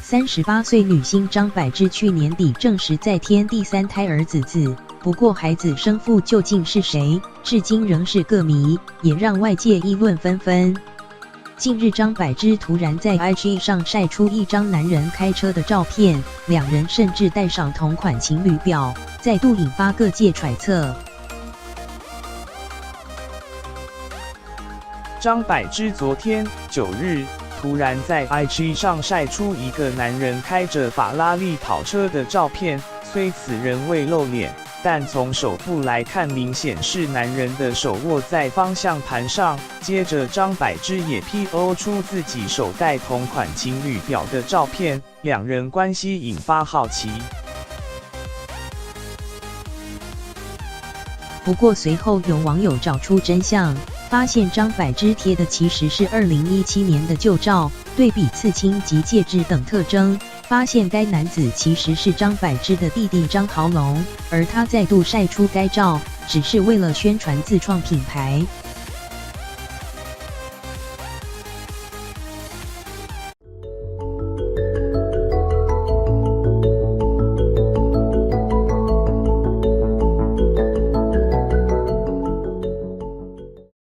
38岁女星张柏芝去年底证实再添第3胎儿子，不过孩子生父究竟是谁，至今仍是个谜，也让外界议论纷纷。近日张柏芝突然在 IG 上晒出一张男人开车的照片，两人甚至带上同款情侣表，再度引发各界揣测。张柏芝昨天9日突然在 IG 上晒出一个男人开着法拉利跑车的照片，虽此人未露脸，但从手部来看，明显是男人的手握在方向盘上。接着张柏芝也 PO 出自己手戴同款情侣表的照片，两人关系引发好奇。不过随后有网友找出真相，发现张柏芝贴的其实是2017年的旧照，对比刺青及戒指等特征，发现该男子其实是张柏芝的弟弟张豪龙，而他再度晒出该照，只是为了宣传自创品牌。